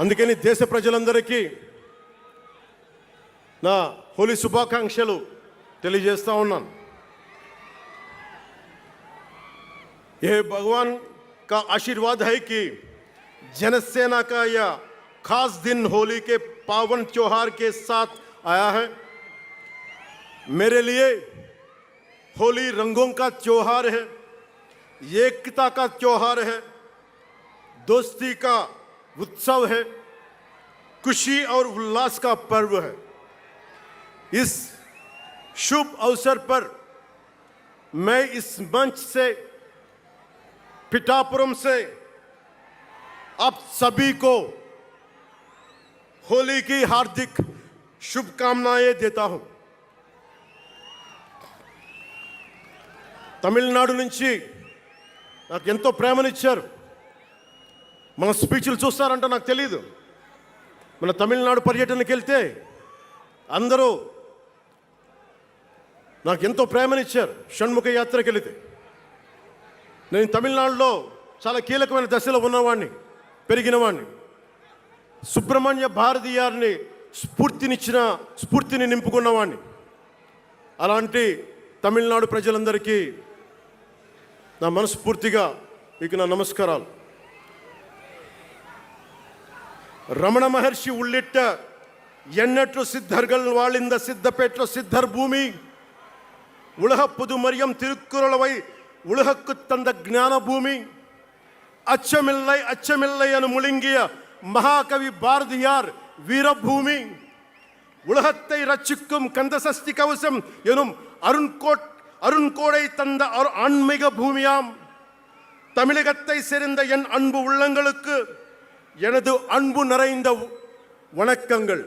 అందుకని దేశ ప్రజలందరికీ నా హోలీ శుభాకాంక్షలు తెలియజేస్తా ఉన్నాను. यह भगवान का आशीर्वाद है कि जनसेना का यह खास दिन होली के पावन त्योहार के साथ आया है. मेरे लिए होली रंगों का त्योहार है, एकता का त्योहार है, दोस्ती का उत्सव है, खुशी और उल्लास का पर्व है. इस शुभ अवसर पर मैं इस मंच से पिठापुरम से आप सभी को होली की हार्दिक शुभकामनाएं देता हूं. తమిళనాడు నుంచి నాకు ఎంతో ప్రేమనిచ్చారు. మన స్పీచ్లు చూస్తారంట నాకు తెలియదు. మన తమిళనాడు పర్యటనకి వెళ్తే అందరూ నాకు ఎంతో ప్రేమనిచ్చారు. షణ్ముఖ యాత్రకి వెళితే నేను తమిళనాడులో చాలా కీలకమైన దశలో ఉన్నవాడిని, పెరిగినవాడిని. సుబ్రహ్మణ్య భారతీయారిని స్ఫూర్తిని నింపుకున్నవాడిని. అలాంటి తమిళనాడు ప్రజలందరికీ నా మనస్ఫూర్తిగా మీకు నా నమస్కారాలు. రమణ మహర్షి ఉళ్ళిట్ట ఎన్నట్లు సిద్ధర్గల్ వాళింద సిద్ధపేట్ల సిద్ధర్ భూమి ఉలహ పుదు మరియం తిరుక్కురళవై உலகுக்கு தந்த ஞான பூமி அச்சமில்லை என முழுங்கிய மகாகவி பாரதியார் வீரபூமி உலகத்தை ரட்சிக்கும் கந்தசஷ்டி கவசம் எனும் அருண்கோடை தந்த ஆன்மீக பூமியாம் தமிழகத்தை சேர்ந்த என் அன்பு உள்ளங்களுக்கு எனது அன்பு நிறைந்த வணக்கங்கள்.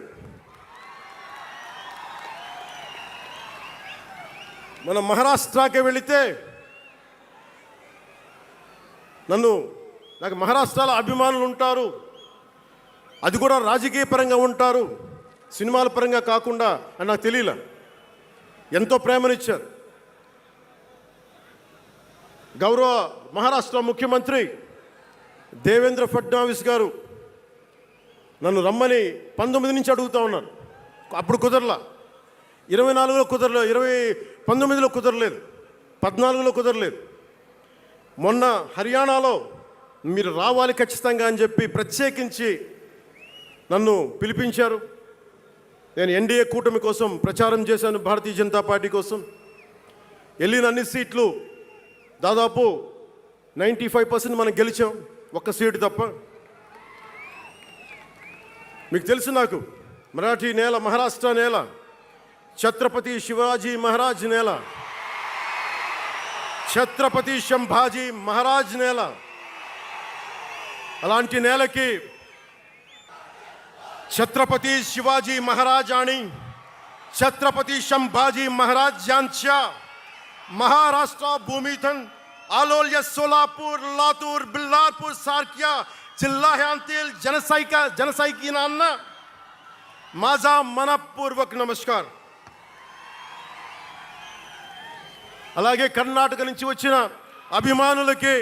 మన మహారాష్ట్రకి వెళితే నాకు మహారాష్ట్రలో అభిమానులు ఉంటారు. అది కూడా రాజకీయ పరంగా ఉంటారు, సినిమాల పరంగా కాకుండా అని నాకు తెలియలే. ఎంతో ప్రేమనిచ్చారు. గౌరవ మహారాష్ట్ర ముఖ్యమంత్రి దేవేంద్ర ఫడ్నవీస్ గారు నన్ను రమ్మని 19 నుంచి అడుగుతూ ఉన్నారు. అప్పుడు కుదరలా, 24లో కుదరలేదు, 19లో కుదరలేదు, 14లో కుదరలేదు. మొన్న హర్యానాలో మీరు రావాలి ఖచ్చితంగా అని చెప్పి ప్రత్యేకించి నన్ను పిలిపించారు. నేను ఎన్డీఏ కూటమి కోసం ప్రచారం చేశాను, భారతీయ జనతా పార్టీ కోసం. వెళ్ళిన అన్ని సీట్లు దాదాపు 95% మనం గెలిచాం, ఒక్క సీటు తప్ప. మీకు తెలుసు, నాకు మరాఠీ నేల, మహారాష్ట్ర నేల, ఛత్రపతి శివాజీ మహారాజ్ నేల, ఛత్రపతి సంభాజీ మహారాజ్ నేల. అలాంటి నేలకి ఛత్రపతి శివాజీ महाराज आणि छत्रपती संभाजी महाराज यांच्या महाराष्ट्र भूमीतून आलोल्य सोलापूर, लातूर, बिल्लारपूर सारख्या जिल्ह्यांतील जनसैनिकांना माझा मनपूर्वक नमस्कार. అలాగే కర్ణాటక నుంచి వచ్చిన అభిమానులకి,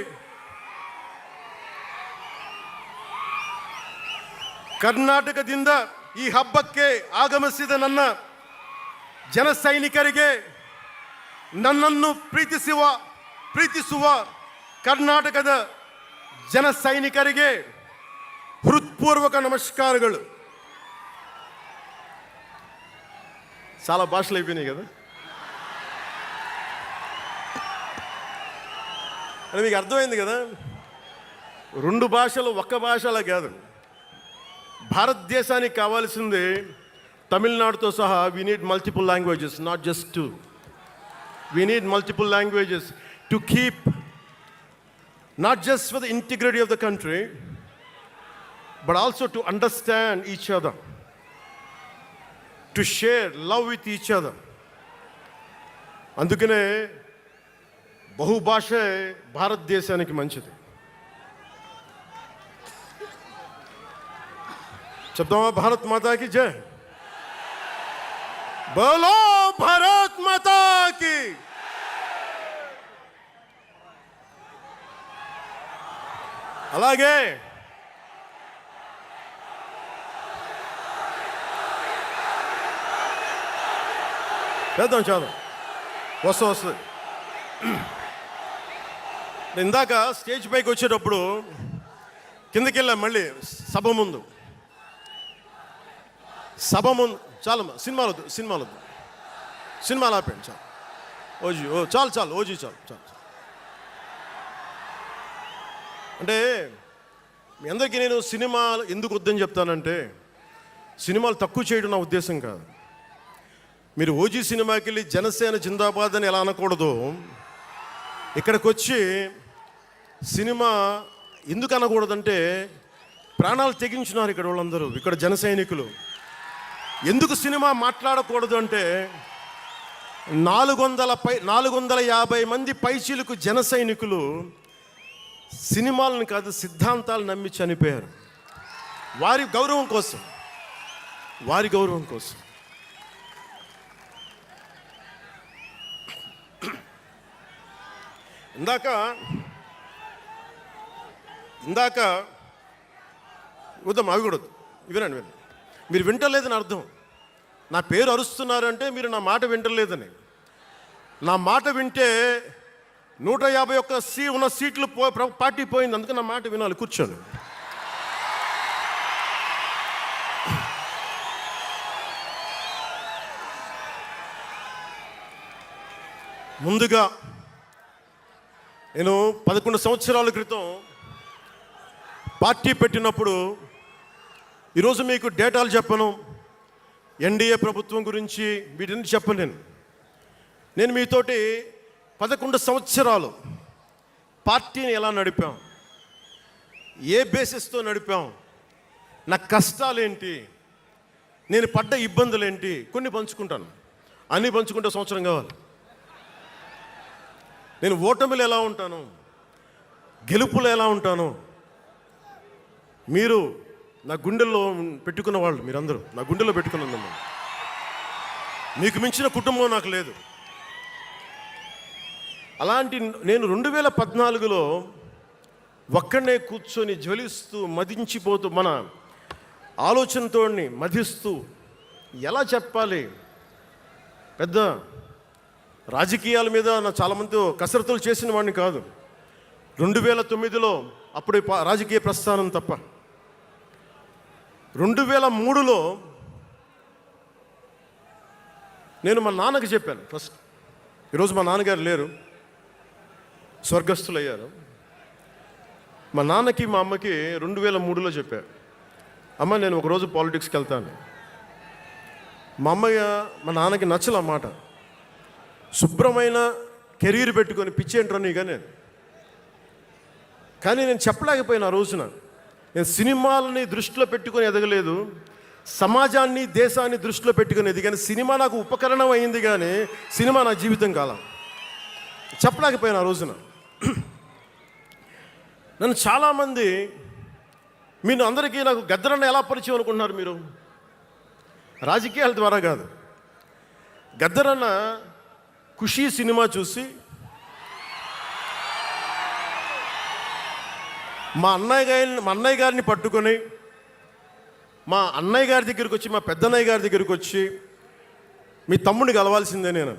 ಕರ್ನಾಟಕದಿಂದ ಈ ಹಬ್ಬಕ್ಕೆ ಆಗಮಿಸಿದ ನನ್ನ ಜನ ಸೈನಿಕರಿಗೆ, ನನ್ನನ್ನು ಪ್ರೀತಿಸುವ ಕರ್ನಾಟಕದ ಜನ ಸೈನಿಕರಿಗೆ ಹೃತ್ಪೂರ್ವಕ నమస్కారాలు. చాలా భాషలు అయిపోయినాయి కదా. అని మీకు అర్థమైంది కదా, 2 భాషలు ఒక్క భాషలా కాదు. భారతదేశానికి కావాల్సింది తమిళనాడుతో సహా we need multiple languages, not just 2. We need multiple languages to keep, not just for the integrity of the country, but also to understand each other, to share love with each other. అందుకనే బహుభాష భారతదేశానికి మంచిది. చెప్తామా? భారత్ మాతాకి జై. బోలో భారత్ మాతాకి. అలాగే చేద్దాం చేద్దాం, వస్తుంది. ఇందాక స్టేజ్ పైకి వచ్చేటప్పుడు కిందకి వెళ్ళాం, మళ్ళీ సభ ముందు చాలమ్మా, సినిమాలు ఆపండి, చాలు ఓజీ, చాలు ఓజీ, చాలు. అంటే మీ అందరికీ నేను సినిమాలు ఎందుకు వద్దని చెప్తానంటే, సినిమాలు తక్కువ చేయడం నా ఉద్దేశం కాదు. మీరు ఓజీ సినిమాకి వెళ్ళి జనసేన జిందాబాద్ అని ఎలా అనకూడదు, ఇక్కడికి వచ్చి సినిమా ఎందుకు అనకూడదంటే, ప్రాణాలు తెగించినారు ఇక్కడ వాళ్ళందరూ, ఇక్కడ జన సైనికులు. ఎందుకు సినిమా మాట్లాడకూడదు అంటే, 450 మంది పైచీలకు జన సైనికులు సినిమాలను కాదు సిద్ధాంతాలు నమ్మి చనిపోయారు. వారి గౌరవం కోసం. ఇందాక వద్దాం, అవి కూడా వినండి. మీరు వింటలేదని అర్థం. నా పేరు అరుస్తున్నారంటే మీరు నా మాట వింటలేదని. నా మాట వింటే 151 ఉన్న సీట్లు పార్టీ పోయింది, అందుకే నా మాట వినాలి. కూర్చోండి. ముందుగా నేను 11 సంవత్సరాల క్రితం పార్టీ పెట్టినప్పుడు, ఈరోజు మీకు డేటాలు చెప్పను, ఎన్డీఏ ప్రభుత్వం గురించి వీటిని చెప్పలేను. నేను మీతోటి 11 సంవత్సరాలు పార్టీని ఎలా నడిపాం, ఏ బేసిస్తో నడిపాం, నా కష్టాలేంటి, నేను పడ్డ ఇబ్బందులేంటి, కొన్ని పంచుకుంటాను. అన్నీ పంచుకుంటే సంవత్సరం కావాలి. నేను ఓటమిలు ఎలా ఉంటాను, గెలుపులు ఎలా ఉంటాను, మీరు నా గుండెల్లో పెట్టుకున్న వాళ్ళు, మీరందరూ నా గుండెల్లో పెట్టుకున్నదమ్మా. మీకు మించిన కుటుంబం నాకు లేదు. అలాంటి నేను 2014లో ఒక్కడనే కూర్చొని జ్వలిస్తూ మదించిపోతూ, మన ఆలోచనతో మదిస్తూ, ఎలా చెప్పాలి, పెద్ద రాజకీయాల మీద నా చాలామంది కసరత్తులు చేసిన వాడిని కాదు. 2009లో అప్పుడు రాజకీయ ప్రస్థానం తప్ప. 2003లో నేను మా నాన్నకి చెప్పాను ఫస్ట్. ఈరోజు మా నాన్నగారు లేరు, స్వర్గస్థులయ్యారు. మా నాన్నకి మా అమ్మకి 2003లో చెప్పారు, అమ్మ నేను ఒకరోజు పాలిటిక్స్కి వెళ్తాను. మా మా నాన్నకి నచ్చల మాట. శుభ్రమైన కెరీర్ పెట్టుకొని పిచ్చేంట్రా నీగా నేను. కానీ నేను చెప్పలేకపోయినా. ఆ రోజున నేను సినిమాలని దృష్టిలో పెట్టుకొని ఎదగలేదు, సమాజాన్ని దేశాన్ని దృష్టిలో పెట్టుకొని ఎదిగాను. సినిమా నాకు ఉపకరణం అయింది, కానీ సినిమా నా జీవితం కాలం. చెప్పలేకపోయినా ఆ రోజున. నన్ను చాలామంది, మీరు అందరికీ నాకు గద్దరన్న ఎలా పరిచయం అనుకుంటున్నారు మీరు? రాజకీయాల ద్వారా కాదు. గద్దరన్న ఖుషీ సినిమా చూసి మా అన్నయ్య గారిని పట్టుకొని, మా అన్నయ్య గారి దగ్గరికి వచ్చి, మా పెద్దన్నయ్య గారి దగ్గరికి వచ్చి, మీ తమ్ముడిని కలవాల్సిందే నేను.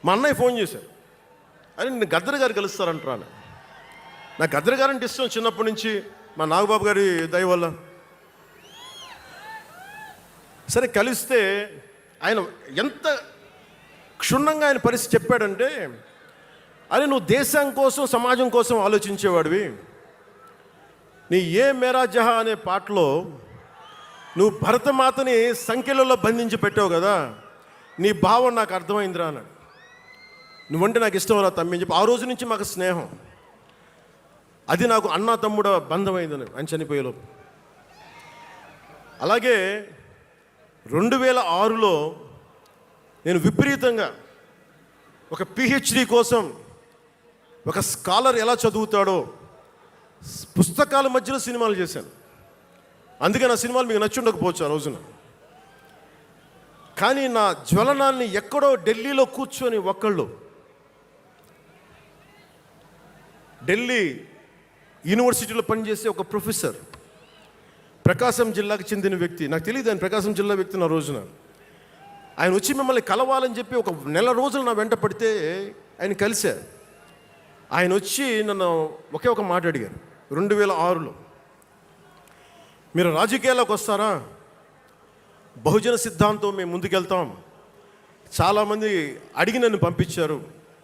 మా అన్నయ్య ఫోన్ చేశాను, అని నేను గద్దర్ గారు కలుస్తారంటాను. నాకు గద్దర్ గారు అంటే ఇష్టం చిన్నప్పటి నుంచి, మా నాగబాబు గారి దయ వల్ల. సరే కలిస్తే ఆయన ఎంత క్షుణ్ణంగా ఆయన పరిస్థితి చెప్పాడంటే, అరే నువ్వు దేశం కోసం సమాజం కోసం ఆలోచించేవాడివి. నీ ఏ మేరా జహా అనే పాటలో నువ్వు భరతమాతని సంఖ్యలలో బంధించి పెట్టావు కదా, నీ భావం నాకు అర్థమైందిరా అన్నాడు. నువ్వంటే నాకు ఇష్టం రా తమ్మి అని చెప్పి ఆ రోజు నుంచి మాకు స్నేహం. అది నాకు అన్న తమ్ముడ బంధమైందని ఆయన చనిపోయేలోపు. అలాగే 2006లో నేను విపరీతంగా ఒక పిహెచ్డి కోసం, ఒక స్కాలర్ ఎలా చదువుతాడో పుస్తకాల మధ్యలో సినిమాలు చేశాను. అందుకే నా సినిమాలు మీకు నచ్చి ఉండకపోవచ్చు ఆ రోజున. కానీ నా జ్వలనాన్ని ఎక్కడో ఢిల్లీలో కూర్చొని ఒక్కళ్ళు, ఢిల్లీ యూనివర్సిటీలో పనిచేసే ఒక ప్రొఫెసర్, ప్రకాశం జిల్లాకు చెందిన వ్యక్తి, నాకు తెలియదు ఆయన ప్రకాశం జిల్లా వ్యక్తి. నా రోజున ఆయన వచ్చి మిమ్మల్ని కలవాలని చెప్పి ఒక నెల రోజులు నా వెంట పడితే ఆయన కలిశారు. ఆయన వచ్చి నన్ను ఒకే ఒక మాట అడిగారు. 2006లో మీరు రాజకీయాల్లోకి వస్తారా? బహుజన సిద్ధాంతం మేము ముందుకెళ్తాం, చాలామంది అడిగి నన్ను పంపించారు,